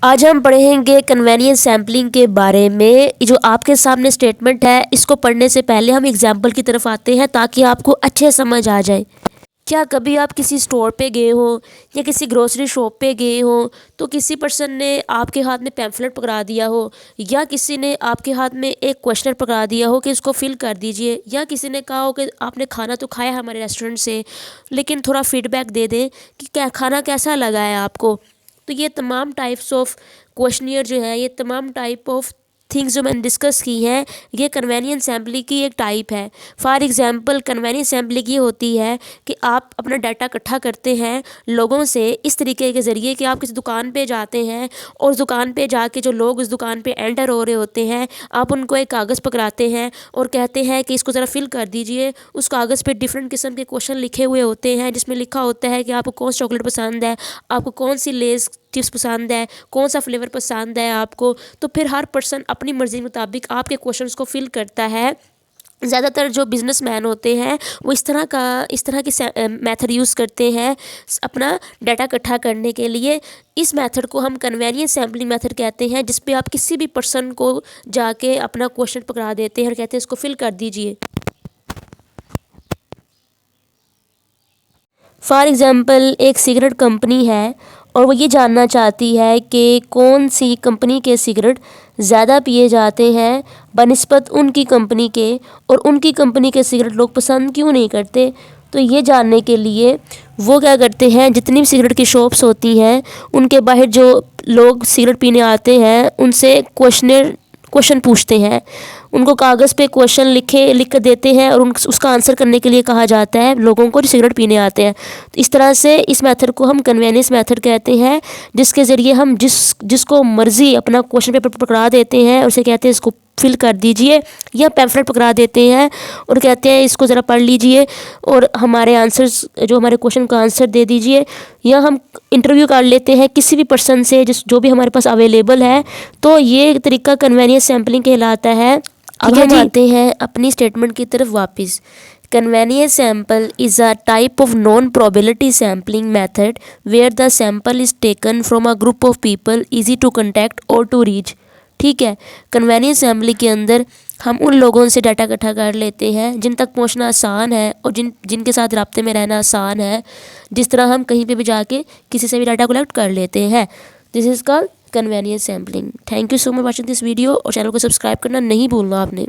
आज हम पढ़ेंगे कन्वेनियंस सैम्पलिंग के बारे में। जो आपके सामने स्टेटमेंट है, इसको पढ़ने से पहले हम एग्जाम्पल की तरफ आते हैं ताकि आपको अच्छे समझ आ जाए। क्या कभी आप किसी स्टोर पे गए हो या किसी ग्रोसरी शॉप पे गए हो तो किसी पर्सन ने आपके हाथ में पैम्फलेट पकड़ा दिया हो, या किसी ने आपके हाथ में एक क्वेश्चन पकड़ा दिया हो कि इसको फिल कर दीजिए, या किसी ने कहा हो कि आपने खाना तो खाया हमारे रेस्टोरेंट से लेकिन थोड़ा फीडबैक दे दें कि क्या खाना कैसा लगा है आपको। तो ये तमाम टाइप्स ऑफ क्वेश्चनियर जो है, ये तमाम टाइप ऑफ थिंग्स जो मैंने डिस्कस की हैं, ये कन्वेनियंस सैम्पलिंग की एक टाइप है। फॉर एग्जांपल कन्वेनियंस सैम्पलिंग ये होती है कि आप अपना डाटा इकट्ठा करते हैं लोगों से इस तरीके के ज़रिए कि आप किसी दुकान पे जाते हैं और उस दुकान पे जाके जो लोग उस दुकान पे एंटर हो रहे होते हैं, आप उनको एक कागज़ पकड़ाते हैं और कहते हैं कि इसको ज़रा फिल कर दीजिए। उस कागज़ पे डिफरेंट किस्म के क्वेश्चन लिखे हुए होते हैं जिसमें लिखा होता है कि आपको कौन सा चॉकलेट पसंद है, आपको कौन सी लेस चिप्स पसंद है, कौन सा फ्लेवर पसंद है आपको। तो फिर हर पर्सन अपनी मर्ज़ी के मुताबिक आपके क्वेश्चंस को फिल करता है। ज़्यादातर जो बिजनेसमैन होते हैं वो इस तरह की मेथड यूज़ करते हैं अपना डाटा इकट्ठा करने के लिए। इस मेथड को हम कन्वेनियंस सैम्पलिंग मेथड कहते हैं, जिस पे आप किसी भी पर्सन को जाके अपना क्वेश्चन पकड़ा देते हैं और कहते हैं इसको फिल कर दीजिए। फॉर एग्ज़ाम्पल एक सिगरेट कंपनी है और वो ये जानना चाहती है कि कौन सी कंपनी के सिगरेट ज़्यादा पिए जाते हैं बनिस्बत उनकी कंपनी के, और उनकी कंपनी के सिगरेट लोग पसंद क्यों नहीं करते। तो ये जानने के लिए वो क्या करते हैं, जितनी भी सिगरेट की शॉप्स होती हैं उनके बाहर जो लोग सिगरेट पीने आते हैं उनसे क्वेश्चन पूछते हैं। उनको कागज़ पे क्वेश्चन लिख कर देते हैं और उसका आंसर करने के लिए कहा जाता है लोगों को जो सिगरेट पीने आते हैं। तो इस तरह से इस मेथड को हम कन्वेनियंस मेथड कहते हैं, जिसके ज़रिए हम जिसको मर्ज़ी अपना क्वेश्चन पेपर पकड़ा देते हैं और उसे कहते हैं इसको फिल कर दीजिए, या पैम्फलेट पकड़ा देते हैं और कहते हैं इसको ज़रा पढ़ लीजिए और हमारे आंसर्स जो हमारे क्वेश्चन का आंसर दे दीजिए। या हम इंटरव्यू कर लेते हैं किसी भी पर्सन से जो भी हमारे पास अवेलेबल है। तो ये तरीका कन्वेनियंस सैम्पलिंग कहलाता है। अब हम आते हैं अपनी स्टेटमेंट की तरफ वापस। Convenience sample is a type of non-probability sampling method where the sample is taken from a group of people easy to contact or to reach। ठीक है, कन्वेनियंस सैम्पलिंग के अंदर हम उन लोगों से डाटा इकट्ठा कर लेते हैं जिन तक पहुंचना आसान है और जिनके साथ राब्ते में रहना आसान है, जिस तरह हम कहीं पे भी जाके किसी से भी डाटा कलेक्ट कर लेते हैं। This is called convenience sampling. Thank you so much watching this video, और चैनल को सब्सक्राइब करना नहीं भूलना आपने।